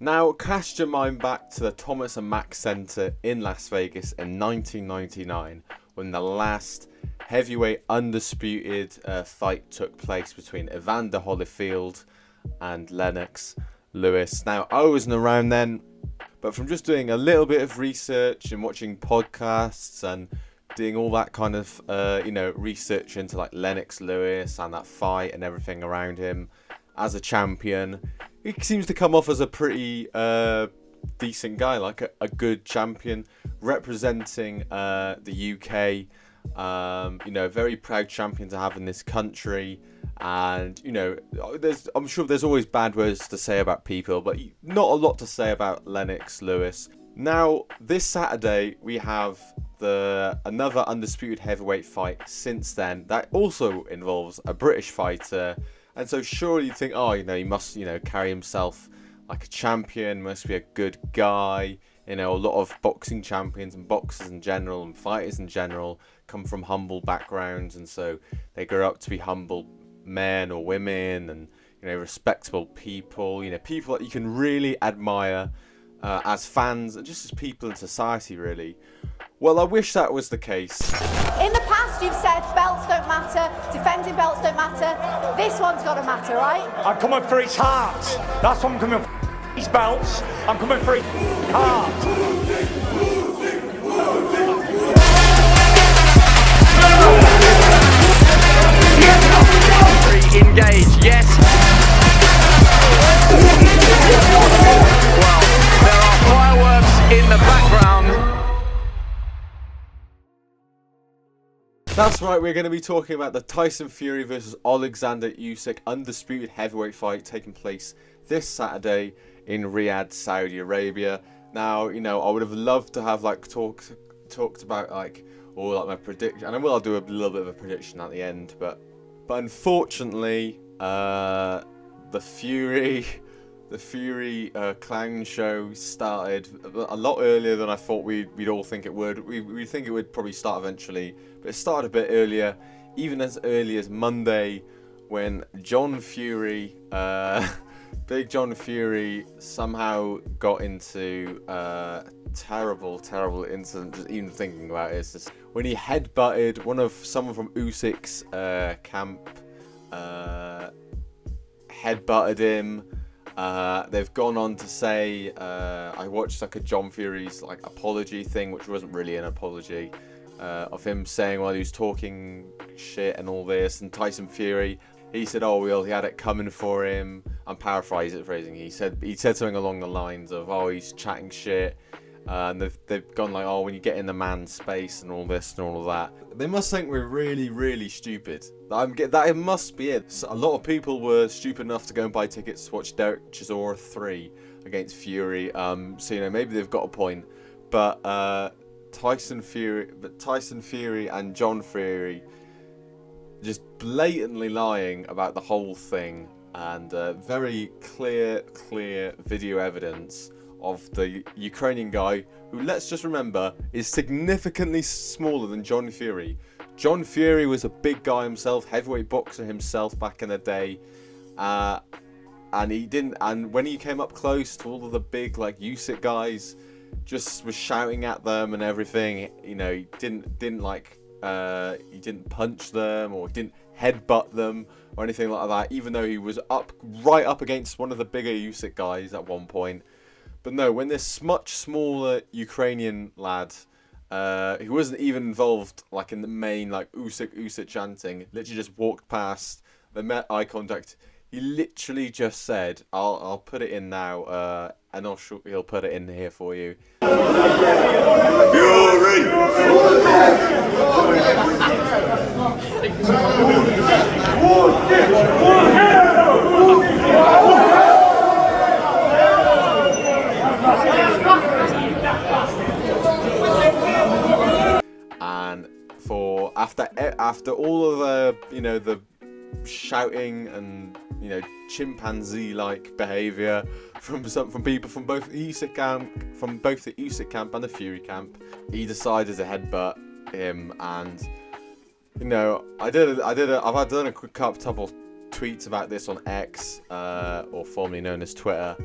Now, cast your mind back to the Thomas and Mack Center in Las Vegas in 1999, when the last heavyweight undisputed fight took place between Evander Holyfield and Lennox Lewis. Now, I wasn't around then, but from just doing a little bit of research and watching podcasts and doing all that kind of, research into like Lennox Lewis and that fight and everything around him as a champion, he seems to come off as a pretty decent guy, like a good champion representing the UK. Very proud champion to have in this country. And I'm sure there's always bad words to say about people, but not a lot to say about Lennox Lewis. Now, this Saturday we have another undisputed heavyweight fight since then that also involves a British fighter. And so surely you think, he must, carry himself like a champion, must be a good guy. A lot of boxing champions and boxers in general and fighters in general come from humble backgrounds, and so they grow up to be humble men or women and, respectable people, people that you can really admire as fans and just as people in society, really. Well, I wish that was the case. In the past, you've said belts don't matter, defending belts don't matter. This one's got to matter, right? I'm coming for his heart. That's what I'm coming for. His belts. I'm coming for his heart. Engage, yes. Well, there are fireworks in the background. That's right, we're going to be talking about the Tyson Fury versus Alexander Usyk undisputed heavyweight fight taking place this Saturday in Riyadh, Saudi Arabia. Now, I would have loved to have talked about my prediction, and I'll do a little bit of a prediction at the end, but unfortunately, the Fury clown show started a lot earlier than I thought we'd all think it would. We think it would probably start eventually, but it started a bit earlier, even as early as Monday, when John Fury, Big John Fury, somehow got into a terrible incident. Just even thinking about it, it's just when he headbutted someone from Usyk's camp, headbutted him. They've gone on to say, I watched a John Fury's apology thing, which wasn't really an apology, of him saying while he was talking shit and all this, and Tyson Fury, he said, he had it coming for him. I'm paraphrasing. He said something along the lines of, he's chatting shit, and they've gone when you get in the man's space and all this and all of that. They must think we're really, really stupid. That it must be it. A lot of people were stupid enough to go and buy tickets to watch Derek Chisora 3 against Fury. So maybe they've got a point. But Tyson Fury and John Fury just blatantly lying about the whole thing, and very clear video evidence of the Ukrainian guy, who, let's just remember, is significantly smaller than John Fury. John Fury was a big guy himself, heavyweight boxer himself back in the day, and when he came up close to all of the big Usyk guys, just was shouting at them and everything. He didn't punch them or he didn't headbutt them or anything like that, even though he was right up against one of the bigger Usyk guys at one point. But no, when this much smaller Ukrainian lad, who wasn't even involved in the main Usyk chanting, literally just walked past, they met eye contact, he literally just said, I'll put it in now, and he'll put it in here for you. Fury! And after all of the shouting and chimpanzee-like behaviour from people from both the Usyk camp and the Fury camp, he decided to headbutt him. And I've done a quick couple tweets about this on X, or formerly known as Twitter,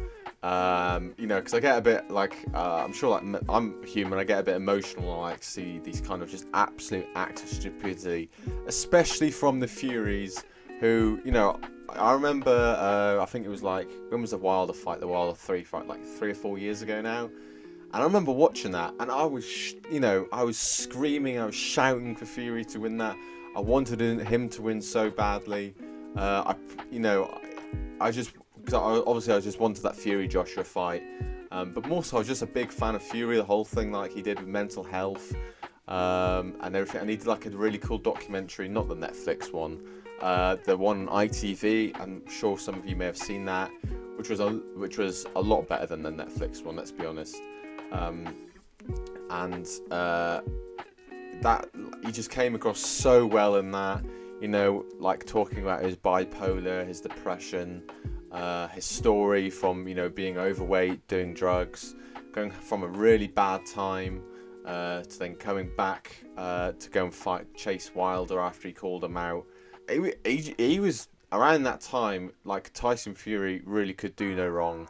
You know, because I get a bit like, I'm sure like I'm human, I get a bit emotional when I like see these kind of just absolute acts of stupidity, especially from the Furies, who, you know, I remember, I think it was like, when was the Wilder fight, the Wilder 3 fight, like 3 or 4 years ago now? And I remember watching that, and I was, you know, I was screaming, I was shouting for Fury to win that. I wanted him to win so badly. You know, I just, because obviously I just wanted that Fury Joshua fight. But more so, I was just a big fan of Fury, the whole thing like he did with mental health and everything. And he did like a really cool documentary, not the Netflix one, the one on ITV. I'm sure some of you may have seen that, which was a lot better than the Netflix one, let's be honest. That he just came across so well in that, you know, like talking about his bipolar, his depression, his story from, you know, being overweight, doing drugs, going from a really bad time to then coming back to go and fight Chase Wilder after he called him out. He was around that time, like Tyson Fury really could do no wrong,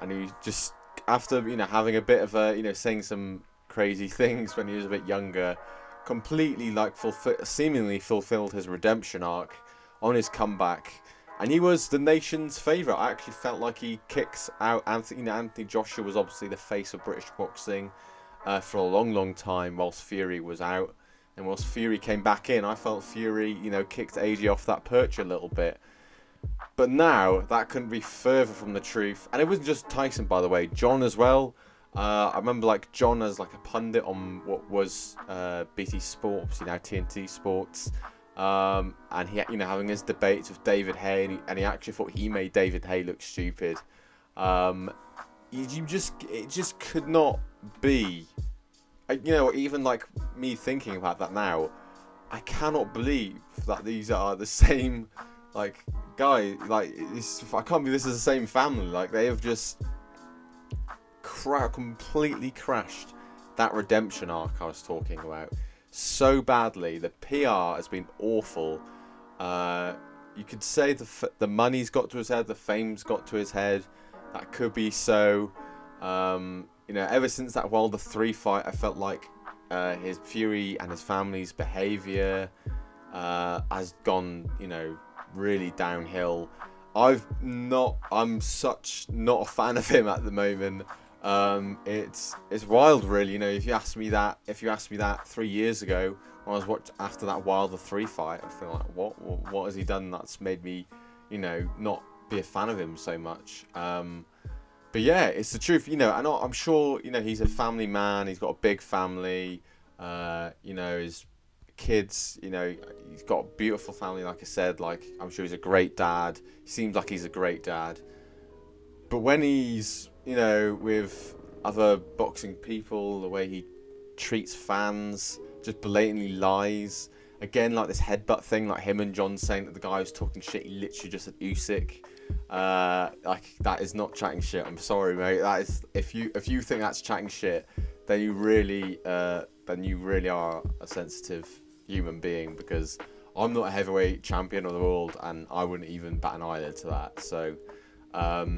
and he just, after, you know, having a bit of a, you know, saying some crazy things when he was a bit younger, completely like seemingly fulfilled his redemption arc on his comeback, and he was the nation's favourite. I actually felt like he kicks out Anthony. You know, Anthony Joshua was obviously the face of British boxing for a long time whilst Fury was out, and whilst Fury came back in, I felt Fury, you know, kicked AJ off that perch a little bit. But now, that couldn't be further from the truth. And it wasn't just Tyson, by the way. John as well. I remember like John as like a pundit on what was BT Sport, obviously now TNT Sports. And he, you know, having his debates with David Haye, and he actually thought he made David Haye look stupid. It just could not be. You know, even like me thinking about that now, I cannot believe that these are the same, like, guy, like, I can't believe this is the same family. Like, they have just completely crashed that redemption arc I was talking about so badly. The PR has been awful. You could say the money's got to his head, the fame's got to his head. That could be so. You know, ever since that Wilder 3 fight, I felt like his Fury and his family's behaviour has gone, you know, really downhill. I'm such not a fan of him at the moment. It's wild, really. You know, if you asked me that 3 years ago when I was watching after that Wilder 3 fight, I feel like what has he done that's made me, you know, not be a fan of him so much. But yeah, it's the truth, you know, and I'm sure, you know, he's a family man. He's got a big family. You know, his kids, you know, he's got a beautiful family, like I said. Like, I'm sure he's a great dad. He seems like he's a great dad. But when he's, you know, with other boxing people, the way he treats fans, just blatantly lies. Again, like this headbutt thing, like him and John saying that the guy was talking shit, he literally just said Usyk. Like, that is not chatting shit. I'm sorry, mate. That is, if you think that's chatting shit, then you really are a sensitive human being, because I'm not a heavyweight champion of the world, and I wouldn't even bat an eyelid to that. So I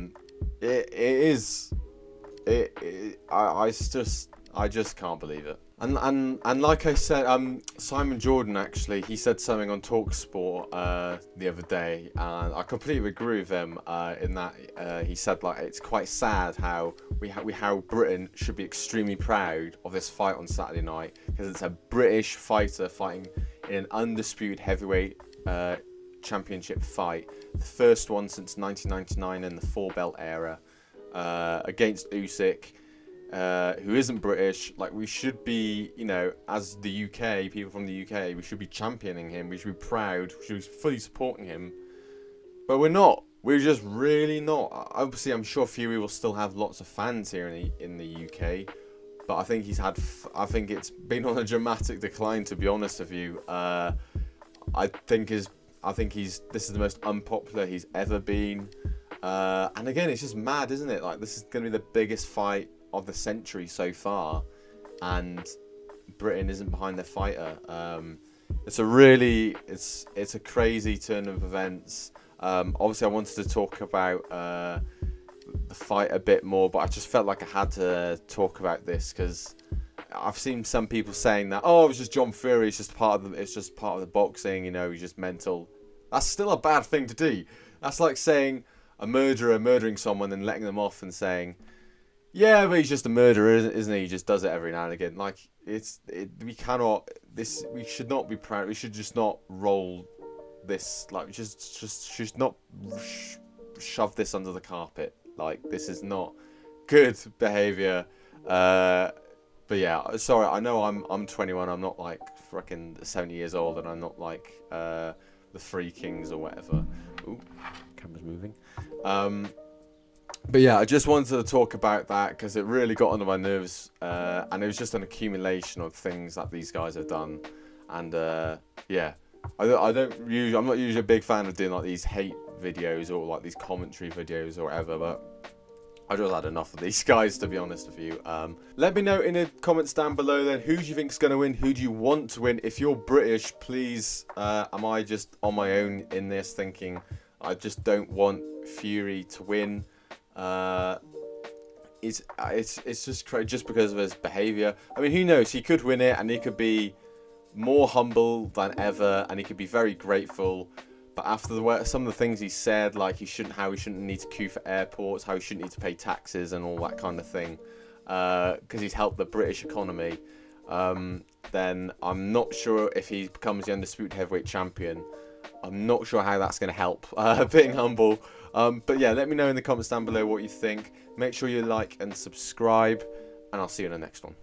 just can't believe it. And like I said, Simon Jordan, actually, he said something on TalkSport the other day, and I completely agree with him in that he said, like, it's quite sad how how Britain should be extremely proud of this fight on Saturday night, because it's a British fighter fighting in an undisputed heavyweight championship fight, the first one since 1999 in the 4-belt era, against Usyk. Who isn't British. Like, we should be, you know, as the UK, people from the UK, we should be championing him, we should be proud, we should be fully supporting him, but we're not. We're just really not. Obviously, I'm sure Fury will still have lots of fans here in the UK, but I think I think it's been on a dramatic decline, to be honest with you. I think this is the most unpopular he's ever been, and again, it's just mad, isn't it? Like, this is going to be the biggest fight of the century so far, and Britain isn't behind their fighter. It's a crazy turn of events. Obviously, I wanted to talk about the fight a bit more, but I just felt like I had to talk about this because I've seen some people saying that, oh, it was just John Fury, it's just part of the boxing, you know, he's just mental. That's still a bad thing to do. That's like saying a murderer murdering someone and letting them off and saying, yeah, but he's just a murderer, isn't he? He just does it every now and again. Like, we should not be proud. We should just not roll this, like, just not shove this under the carpet. Like, this is not good behavior. But yeah, sorry, I know I'm 21. I'm not like freaking 70 years old, and I'm not like the Three Kings or whatever. Ooh, camera's moving. But yeah, I just wanted to talk about that because it really got under my nerves, and it was just an accumulation of things that these guys have done, and yeah, I'm not usually a big fan of doing like these hate videos or like these commentary videos or whatever, but I just had enough of these guys, to be honest with you. Let me know in the comments down below then, who do you think is going to win? Who do you want to win? If you're British, please, am I just on my own in this thinking I just don't want Fury to win? It's just crazy just because of his behaviour. I mean, who knows? He could win it, and he could be more humble than ever, and he could be very grateful. But after some of the things he said, like how he shouldn't need to queue for airports, how he shouldn't need to pay taxes and all that kind of thing, because he's helped the British economy, then I'm not sure if he becomes the undisputed heavyweight champion. I'm not sure how that's going to help being humble. But yeah, let me know in the comments down below what you think. Make sure you like and subscribe, and I'll see you in the next one.